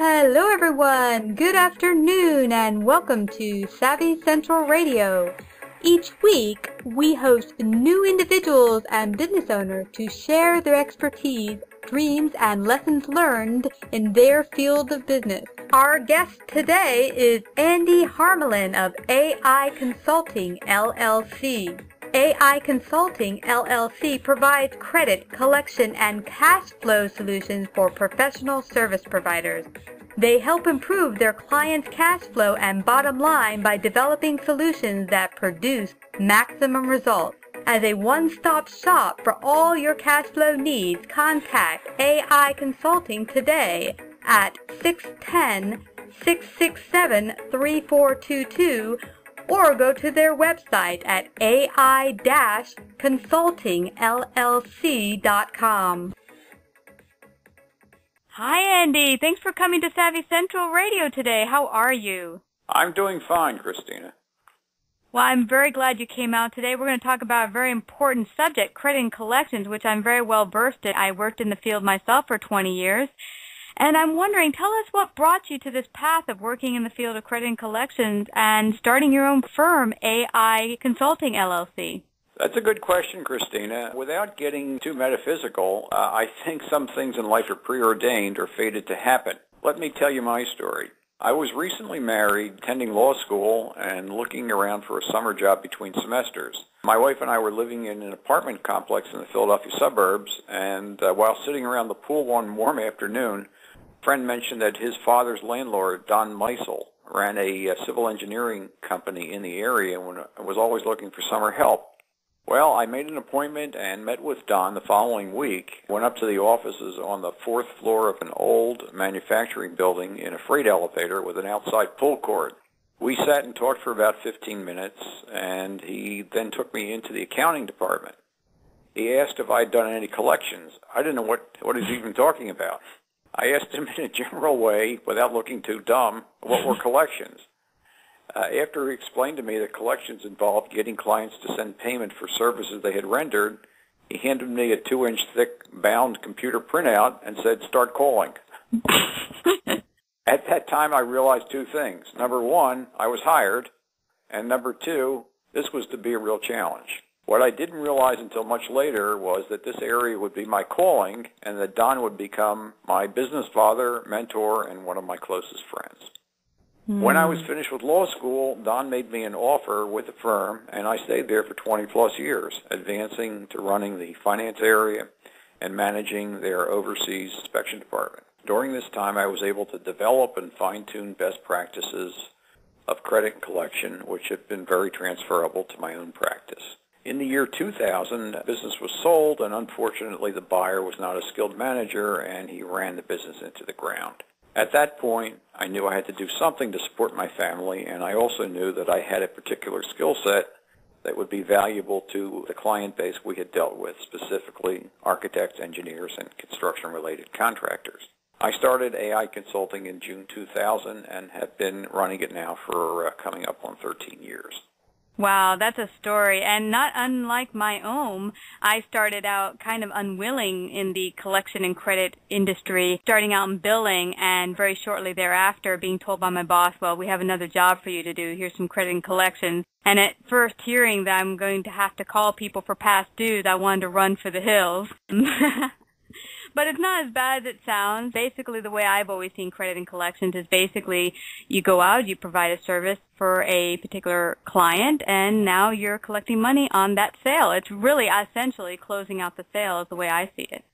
Hello everyone, good afternoon and welcome to Savvy Central Radio. Each week we host new individuals and business owners to share their expertise, dreams, and lessons learned in their field of business. Our guest today is Andy Harmelin of AI Consulting, LLC. AI Consulting, LLC provides credit, collection, and cash flow solutions for professional service providers. They help improve their clients' cash flow and bottom line by developing solutions that produce maximum results. As a one-stop shop for all your cash flow needs, contact AI Consulting today at 610-667-3422 or go to their website at ai-consultingllc.com. Hi, Andy. Thanks for coming to Savvy Central Radio today. How are you? I'm doing fine, Christina. Well, I'm very glad you came out today. We're going to talk about a very important subject, credit and collections, which I'm very well versed in. I worked in the field myself for 20 years. And I'm wondering, tell us what brought you to this path of working in the field of credit and collections and starting your own firm, AI Consulting, LLC. That's a good question, Christina. Without getting too metaphysical, I think some things in life are preordained or fated to happen. Let me tell you my story. I was recently married, attending law school, and looking around for a summer job between semesters. My wife and I were living in an apartment complex in the Philadelphia suburbs, and while sitting around the pool one warm afternoon, a friend mentioned that his father's landlord, Don Meisel, ran a civil engineering company in the area and was always looking for summer help. Well, I made an appointment and met with Don the following week. Went up to the offices on the fourth floor of an old manufacturing building in a freight elevator with an outside pull cord. We sat and talked for about 15 minutes, and he then took me into the accounting department. He asked if I'd done any collections. I didn't know what he's even talking about. I asked him in a general way, without looking too dumb, what were collections. After he explained to me that collections involved getting clients to send payment for services they had rendered, he handed me a 2-inch thick bound computer printout and said, "Start calling." At that time, I realized two things. Number one, I was hired, and number two, this was to be a real challenge. What I didn't realize until much later was that this area would be my calling and that Don would become my business father, mentor, and one of my closest friends. When I was finished with law school, Don made me an offer with the firm, and I stayed there for 20-plus years, advancing to running the finance area and managing their overseas inspection department. During this time, I was able to develop and fine-tune best practices of credit and collection, which have been very transferable to my own practice. In the year 2000, the business was sold, and unfortunately the buyer was not a skilled manager, and he ran the business into the ground. At that point, I knew I had to do something to support my family, and I also knew that I had a particular skill set that would be valuable to the client base we had dealt with, specifically architects, engineers, and construction-related contractors. I started AI Consulting in June 2000 and have been running it now for coming up on 13 years. Wow, that's a story. And not unlike my own, I started out kind of unwilling in the collection and credit industry, starting out in billing, and very shortly thereafter being told by my boss, well, we have another job for you to do. Here's some credit and collections. And at first hearing that I'm going to have to call people for past dues, I wanted to run for the hills. But it's not as bad as it sounds. Basically, the way I've always seen credit and collections is basically you go out, you provide a service for a particular client, and now you're collecting money on that sale. It's really essentially closing out the sale is the way I see it.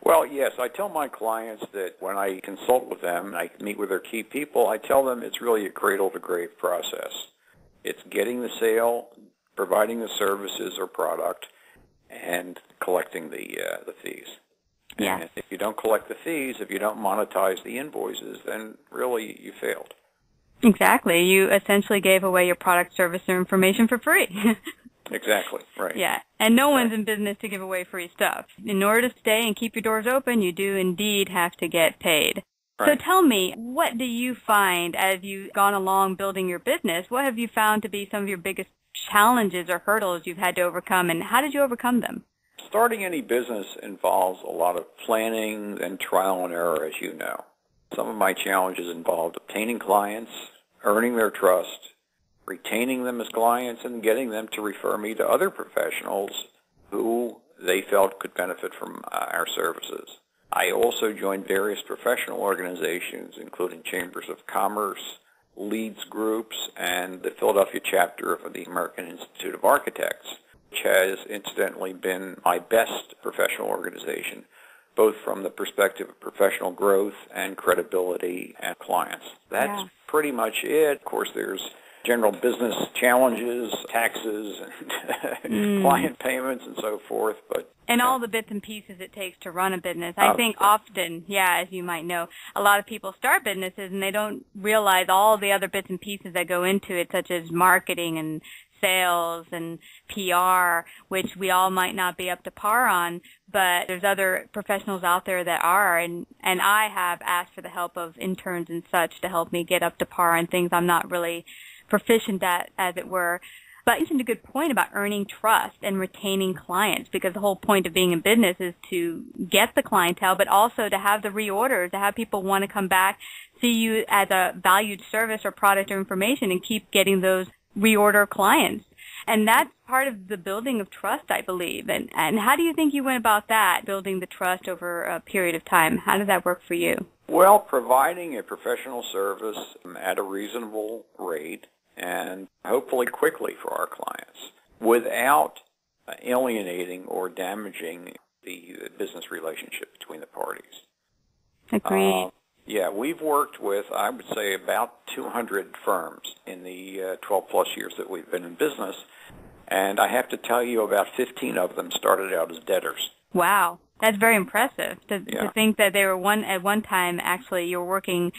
Well, yes, I tell my clients that when I consult with them and I meet with their key people, I tell them it's really a cradle-to-grave process. It's getting the sale, providing the services or product, and collecting the fees. Yeah. And if you don't collect the fees, if you don't monetize the invoices, then really you failed. Exactly. You essentially gave away your product, service, or information for free. Exactly, right. Yeah, and no one's in business to give away free stuff. In order to stay and keep your doors open, you do indeed have to get paid. Right. So tell me, what do you find as you've gone along building your business? What have you found to be some of your biggest challenges or hurdles you've had to overcome, and how did you overcome them? Starting any business involves a lot of planning and trial and error, as you know. Some of my challenges involved obtaining clients, earning their trust, retaining them as clients, and getting them to refer me to other professionals who they felt could benefit from our services. I also joined various professional organizations, including chambers of commerce, leads groups, and the Philadelphia chapter of the American Institute of Architects, which has incidentally been my best professional organization, both from the perspective of professional growth and credibility and clients. That's pretty much it. Of course, there's general business challenges, taxes, and client payments and so forth. And all the bits and pieces it takes to run a business. I think often, as you might know, a lot of people start businesses and they don't realize all the other bits and pieces that go into it, such as marketing and sales and PR, which we all might not be up to par on, but there's other professionals out there that are, and I have asked for the help of interns and such to help me get up to par on things I'm not really proficient at, as it were. But you mentioned a good point about earning trust and retaining clients, because the whole point of being in business is to get the clientele, but also to have the reorders, to have people want to come back, see you as a valued service or product or information, and keep getting those reorder clients. And that's part of the building of trust, I believe. And how do you think you went about that, building the trust over a period of time? How did that work for you? Well, providing a professional service at a reasonable rate and hopefully quickly for our clients without alienating or damaging the business relationship between the parties. Agreed. We've worked with, I would say, about 200 firms in the 12-plus years that we've been in business, and I have to tell you about 15 of them started out as debtors. Wow. That's very impressive to think that they were at one time, actually, you were working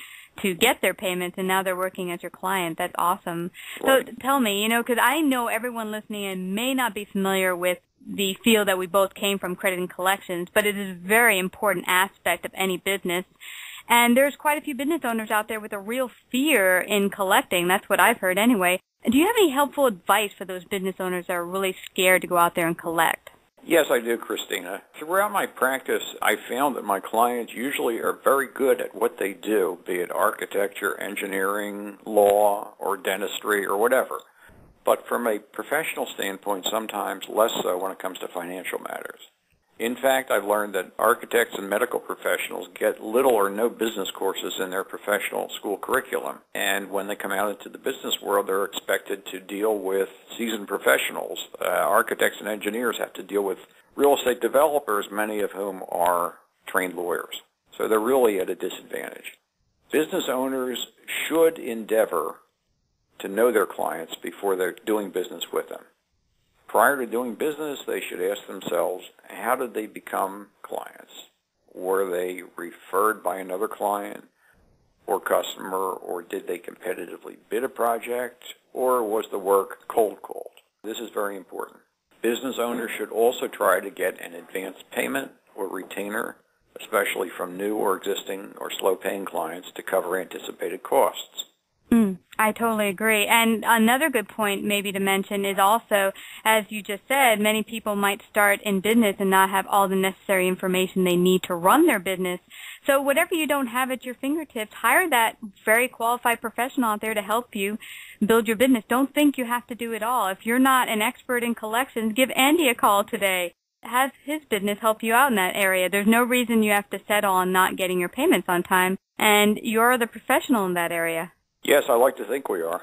to get their payments, and now they're working as your client. That's awesome. Right. So tell me, because I know everyone listening in may not be familiar with the field that we both came from, credit and collections, but it is a very important aspect of any business. And there's quite a few business owners out there with a real fear in collecting. That's what I've heard anyway. Do you have any helpful advice for those business owners that are really scared to go out there and collect? Yes, I do, Christina. Throughout my practice, I found that my clients usually are very good at what they do, be it architecture, engineering, law, or dentistry, or whatever. But from a professional standpoint, sometimes less so when it comes to financial matters. In fact, I've learned that architects and medical professionals get little or no business courses in their professional school curriculum. And when they come out into the business world, they're expected to deal with seasoned professionals. Architects and engineers have to deal with real estate developers, many of whom are trained lawyers. So they're really at a disadvantage. Business owners should endeavor to know their clients before they're doing business with them. Prior to doing business, they should ask themselves, how did they become clients? Were they referred by another client or customer, or did they competitively bid a project, or was the work cold called? This is very important. Business owners should also try to get an advance payment or retainer, especially from new or existing or slow-paying clients, to cover anticipated costs. I totally agree. And another good point maybe to mention is also, as you just said, many people might start in business and not have all the necessary information they need to run their business. So whatever you don't have at your fingertips, hire that very qualified professional out there to help you build your business. Don't think you have to do it all. If you're not an expert in collections, give Andy a call today. Have his business help you out in that area. There's no reason you have to settle on not getting your payments on time, and you're the professional in that area. Yes, I like to think we are.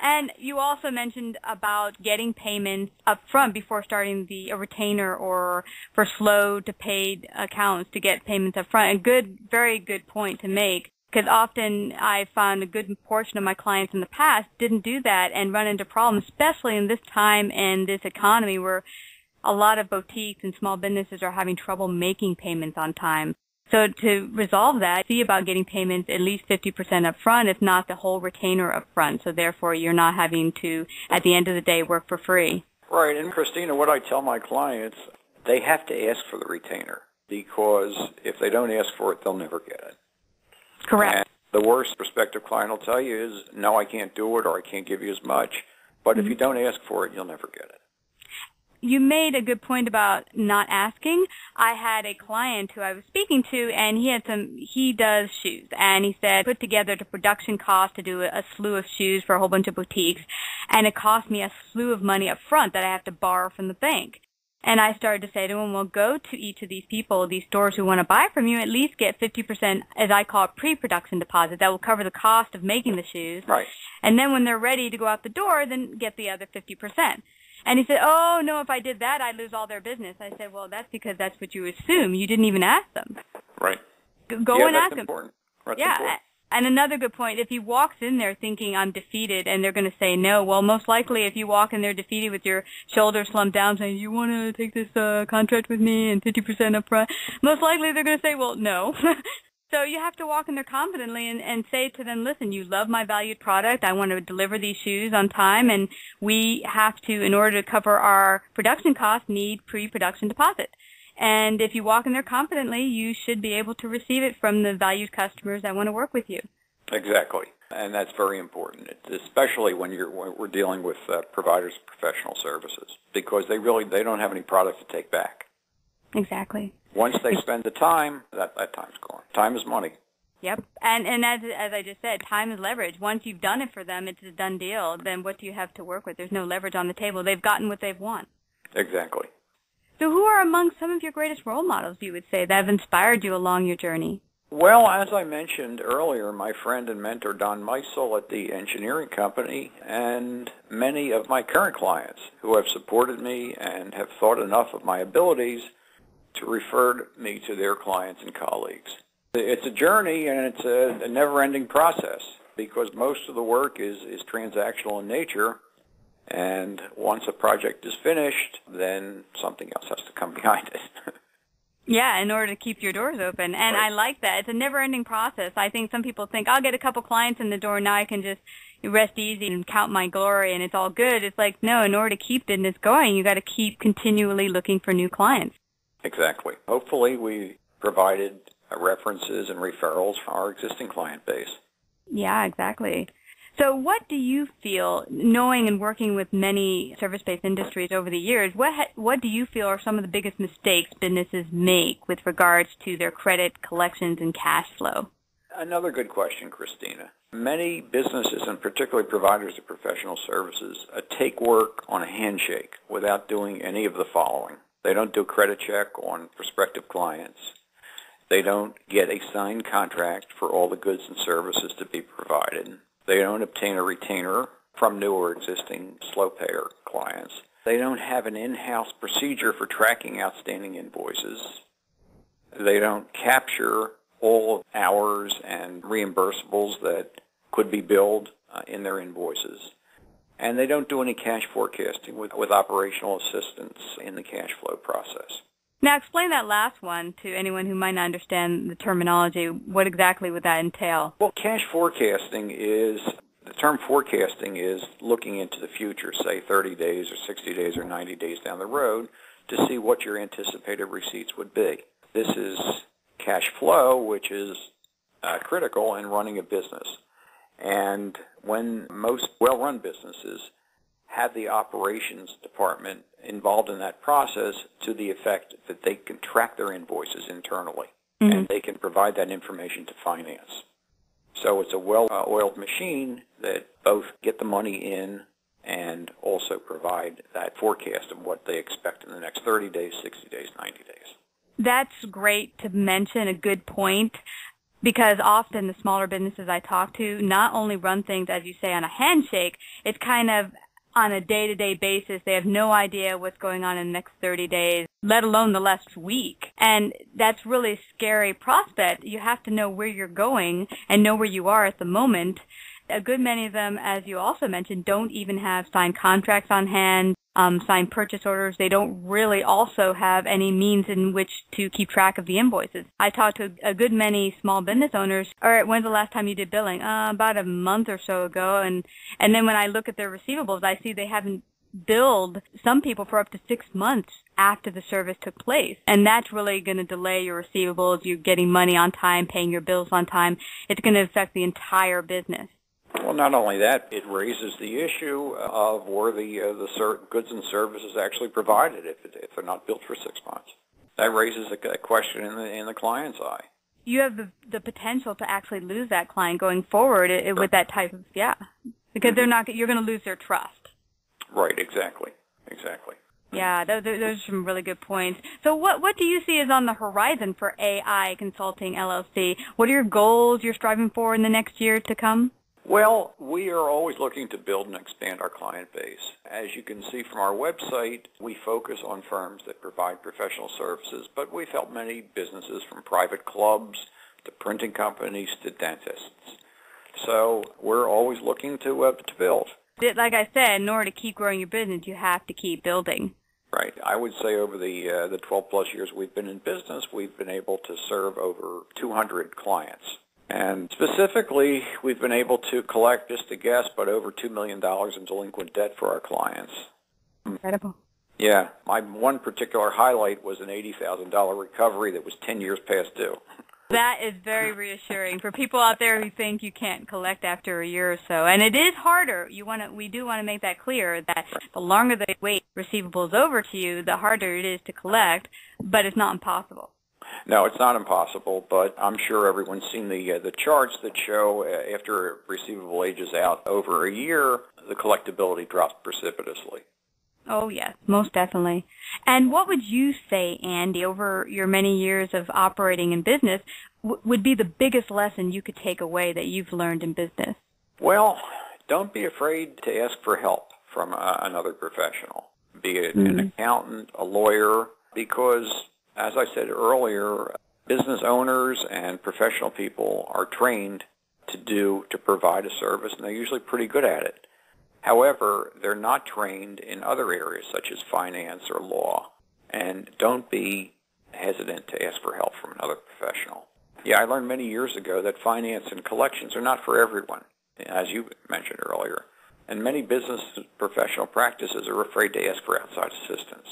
And you also mentioned about getting payments up front before starting a retainer, or for slow to paid accounts to get payments up front. A very good point to make, because often I found a good portion of my clients in the past didn't do that and run into problems, especially in this time and this economy where a lot of boutiques and small businesses are having trouble making payments on time. So to resolve that, see about getting payments at least 50% up front, if not the whole retainer up front. So therefore, you're not having to, at the end of the day, work for free. Right. And Christina, what I tell my clients, they have to ask for the retainer, because if they don't ask for it, they'll never get it. Correct. And the worst prospective client will tell you is, no, I can't do it, or I can't give you as much. But if you don't ask for it, you'll never get it. You made a good point about not asking. I had a client who I was speaking to, and he does shoes, and he said put together the production cost to do a slew of shoes for a whole bunch of boutiques, and it cost me a slew of money up front that I have to borrow from the bank. And I started to say to him, well, go to each of these people, these stores who want to buy from you, at least get 50%, as I call it, pre-production deposit. That will cover the cost of making the shoes. Right. And then when they're ready to go out the door, then get the other 50%. And he said, oh, no, if I did that, I'd lose all their business. I said, well, that's because that's what you assume. You didn't even ask them. Right. Go and ask them. Important. That's yeah. important. And another good point, if he walks in there thinking I'm defeated and they're going to say no, well, most likely if you walk in there defeated with your shoulders slumped down saying, you want to take this contract with me and 50% up front, most likely they're going to say, well, no. So you have to walk in there confidently and say to them, listen, you love my valued product. I want to deliver these shoes on time, and we have to, in order to cover our production costs, need pre-production deposit. And if you walk in there confidently, you should be able to receive it from the valued customers that want to work with you. Exactly. And that's very important, especially when we're dealing with providers of professional services, because they don't have any product to take back. Exactly. Once they spend the time, that time's gone. Time is money. Yep. And as I just said, time is leverage. Once you've done it for them, it's a done deal. Then what do you have to work with? There's no leverage on the table. They've gotten what they've won. Exactly. So who are among some of your greatest role models, you would say, that have inspired you along your journey? Well, as I mentioned earlier, my friend and mentor Don Meisel at the engineering company, and many of my current clients who have supported me and have thought enough of my abilities to refer me to their clients and colleagues. It's a journey, and it's a never-ending process, because most of the work is transactional in nature, and once a project is finished, then something else has to come behind it. Yeah, in order to keep your doors open. And right. I like that. It's a never-ending process. I think some people think, I'll get a couple clients in the door, now I can just rest easy and count my glory, and it's all good. It's like, no, in order to keep business going, you got to keep continually looking for new clients. Exactly. Hopefully we provided references and referrals for our existing client base. Yeah, exactly. So what do you feel, knowing and working with many service-based industries over the years, what do you feel are some of the biggest mistakes businesses make with regards to their credit, collections, and cash flow? Another good question, Christina. Many businesses, and particularly providers of professional services, take work on a handshake without doing any of the following. They don't do a credit check on prospective clients. They don't get a signed contract for all the goods and services to be provided. They don't obtain a retainer from new or existing slow payer clients. They don't have an in-house procedure for tracking outstanding invoices. They don't capture all hours and reimbursables that could be billed in their invoices. And they don't do any cash forecasting with operational assistance in the cash flow process. Now, explain that last one to anyone who might not understand the terminology. What exactly would that entail? Well, cash forecasting the term forecasting is looking into the future, say 30 days or 60 days or 90 days down the road, to see what your anticipated receipts would be. This is cash flow, which is critical in running a business. And when most well-run businesses have the operations department involved in that process to the effect that they can track their invoices internally, mm-hmm. and they can provide that information to finance. So it's a well-oiled machine that both get the money in and also provide that forecast of what they expect in the next 30 days, 60 days, 90 days. That's great to mention, a good point. Because often the smaller businesses I talk to not only run things, as you say, on a handshake, it's kind of on a day-to-day basis. They have no idea what's going on in the next 30 days, let alone the last week. And that's really a scary prospect. You have to know where you're going and know where you are at the moment. A good many of them, as you also mentioned, don't even have signed contracts on hand, signed purchase orders. They don't really also have any means in which to keep track of the invoices. I talked to a good many small business owners. All right, when's the last time you did billing? About a month or so ago. And then when I look at their receivables, I see they haven't billed some people for up to 6 months after the service took place. And that's really going to delay your receivables, you getting money on time, paying your bills on time. It's going to affect the entire business. Well, not only that, it raises the issue of where the goods and services actually provided if they're not built for 6 months. That raises a question in the client's eye. You have the potential to actually lose that client going forward with that type of, because you're going to lose their trust. Right, exactly. Yeah, those are some really good points. So what do you see is on the horizon for AI Consulting LLC? What are your goals you're striving for in the next year to come? Well, we are always looking to build and expand our client base. As you can see from our website, we focus on firms that provide professional services, but we've helped many businesses from private clubs to printing companies to dentists. So we're always looking to build. Like I said, in order to keep growing your business, you have to keep building. Right. I would say over the 12-plus years we've been in business, we've been able to serve over 200 clients. And specifically, we've been able to collect, just a guess, but over $2 million in delinquent debt for our clients. Incredible. Yeah. My one particular highlight was an $80,000 recovery that was 10 years past due. That is very reassuring for people out there who think you can't collect after a year or so. And it is harder. We do want to make that clear that the longer they wait receivables over to you, the harder it is to collect, but it's not impossible. No, it's not impossible, but I'm sure everyone's seen the charts that show after a receivable ages out over a year, the collectability drops precipitously. Oh, yes, most definitely. And what would you say, Andy, over your many years of operating in business, would be the biggest lesson you could take away that you've learned in business? Well, don't be afraid to ask for help from another professional, be it an accountant, a lawyer, because, as I said earlier, business owners and professional people are trained to provide a service, and they're usually pretty good at it. However, they're not trained in other areas such as finance or law, and don't be hesitant to ask for help from another professional. Yeah, I learned many years ago that finance and collections are not for everyone, as you mentioned earlier, and many business professional practices are afraid to ask for outside assistance.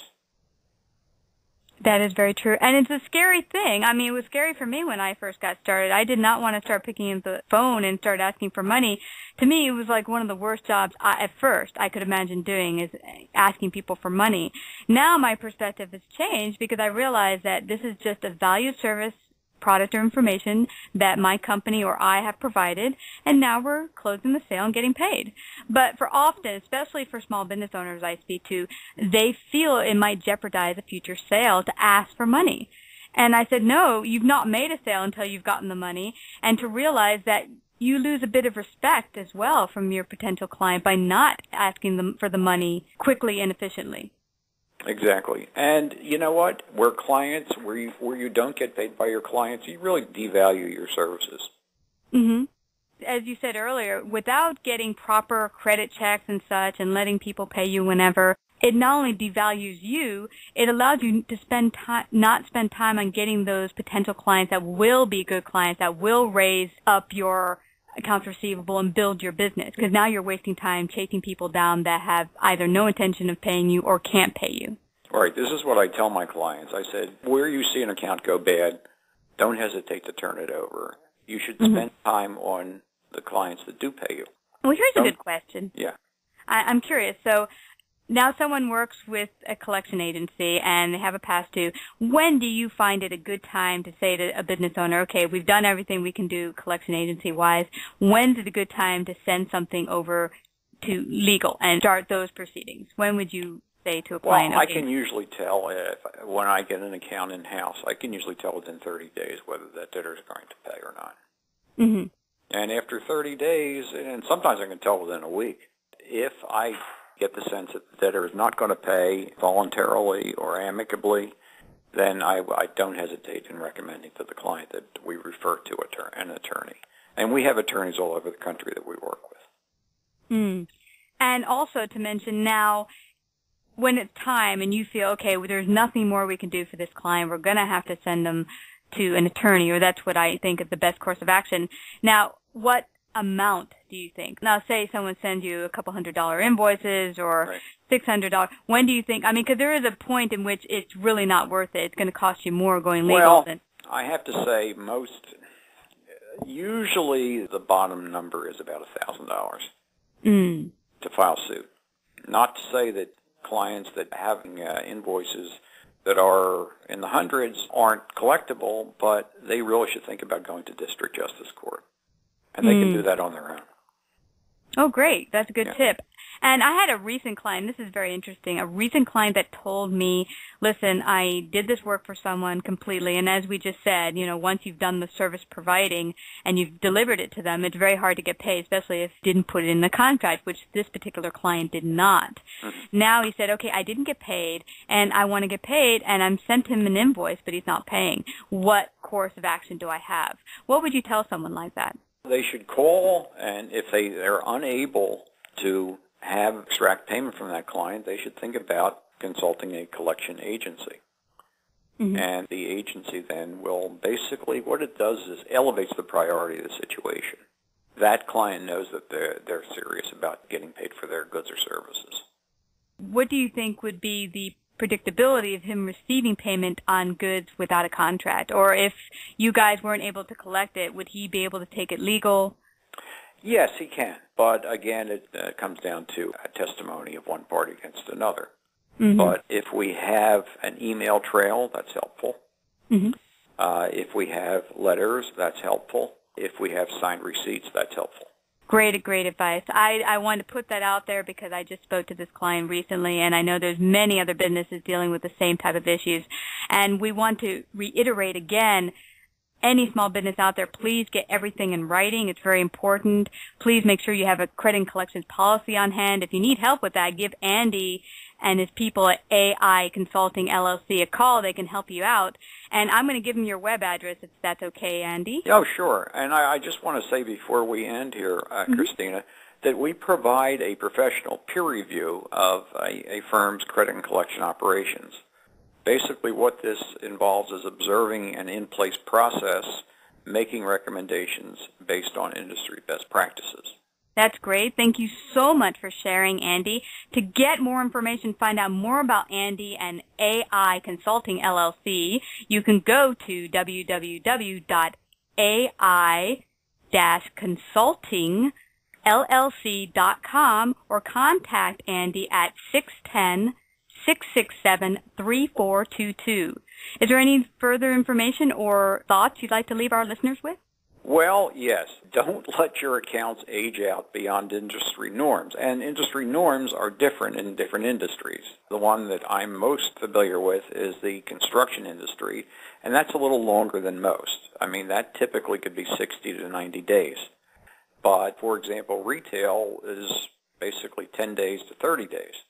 That is very true. And it's a scary thing. I mean, it was scary for me when I first got started. I did not want to start picking up the phone and start asking for money. To me, it was like one of the worst jobs at first I could imagine doing is asking people for money. Now my perspective has changed because I realize that this is just a valued service, product or information that my company or I have provided, and now we're closing the sale and getting paid. But for often, especially for small business owners I speak to, they feel it might jeopardize a future sale to ask for money. And I said, no, you've not made a sale until you've gotten the money, and to realize that you lose a bit of respect as well from your potential client by not asking them for the money quickly and efficiently. Exactly. And you know what? Where you don't get paid by your clients, you really devalue your services. Mm-hmm. As you said earlier, without getting proper credit checks and such and letting people pay you whenever, it not only devalues you, it allows you to not spend time on getting those potential clients that will be good clients, that will raise up your accounts receivable and build your business, because now you're wasting time chasing people down that have either no intention of paying you or can't pay you. All right, this is what I tell my clients. I said, where you see an account go bad, don't hesitate to turn it over. You should spend time on the clients that do pay you. Well, here's a good question. Yeah. I'm curious. So now someone works with a collection agency and they have a past due. When do you find it a good time to say to a business owner, okay, we've done everything we can do collection agency-wise. When's it a good time to send something over to legal and start those proceedings? When would you say to a client? Well, I can usually tell when I get an account in-house, I can usually tell within 30 days whether that debtor is going to pay or not. Mm-hmm. And after 30 days, and sometimes I can tell within a week, if I get the sense that the debtor is not going to pay voluntarily or amicably, then I don't hesitate in recommending to the client that we refer to an attorney. And we have attorneys all over the country that we work with. Mm. And also to mention now, when it's time and you feel, okay, well, there's nothing more we can do for this client, we're going to have to send them to an attorney, or that's what I think is the best course of action. Now, what amount do you think? Now, say someone sends you a couple $100 invoices or $600. When do you think? I mean, because there is a point in which it's really not worth it. It's going to cost you more going legal. Well, I have to say Usually the bottom number is about $1,000 to file suit. Not to say that clients that have invoices that are in the hundreds aren't collectible, but they really should think about going to district justice court. And they can do that on their own. Oh, great. That's a good tip. And I had a recent client, this is very interesting, a recent client that told me, listen, I did this work for someone completely, and as we just said, once you've done the service providing and you've delivered it to them, it's very hard to get paid, especially if you didn't put it in the contract, which this particular client did not. Now he said, okay, I didn't get paid, and I want to get paid, and I'm sent him an invoice, but he's not paying. What course of action do I have? What would you tell someone like that? They should call, and if they're unable to extract payment from that client, they should think about consulting a collection agency. And the agency then will basically, what it does is elevates the priority of the situation. That client knows that they're serious about getting paid for their goods or services. What do you think would be the predictability of him receiving payment on goods without a contract? Or if you guys weren't able to collect it, would he be able to take it legal? Yes, he can. But again, it comes down to a testimony of one party against another. But if we have an email trail, that's helpful. If we have letters, that's helpful. If we have signed receipts, that's helpful. Great advice. I wanted to put that out there because I just spoke to this client recently, and I know there's many other businesses dealing with the same type of issues. And we want to reiterate again, any small business out there, please get everything in writing. It's very important. Please make sure you have a credit and collections policy on hand. If you need help with that, give Andy and his people at AI Consulting LLC a call. They can help you out. And I'm going to give them your web address if that's okay, Andy. Oh, sure. And I just want to say before we end here, Christina, that we provide a professional peer review of a firm's credit and collection operations. Basically what this involves is observing an in-place process, making recommendations based on industry best practices. That's great. Thank you so much for sharing, Andy. To get more information, find out more about Andy and AI Consulting LLC, you can go to www.ai-consultingllc.com or contact Andy at 610-667-3422. Is there any further information or thoughts you'd like to leave our listeners with? Well, yes. Don't let your accounts age out beyond industry norms. And industry norms are different in different industries. The one that I'm most familiar with is the construction industry, and that's a little longer than most. I mean, that typically could be 60 to 90 days. But, for example, retail is basically 10 days to 30 days.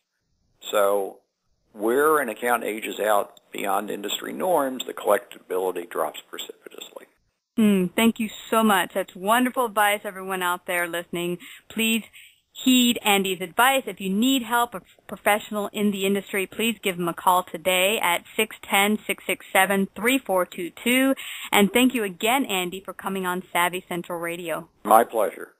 So where an account ages out beyond industry norms, the collectability drops precipitously. Thank you so much. That's wonderful advice, everyone out there listening. Please heed Andy's advice. If you need help, a professional in the industry, please give him a call today at 610-667-3422. And thank you again, Andy, for coming on Savvy Central Radio. My pleasure.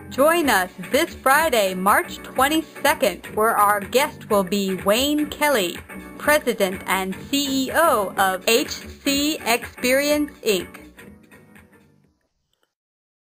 Join us this Friday, March 22nd, where our guest will be Wayne Kelly, President and CEO of HC Experience, Inc.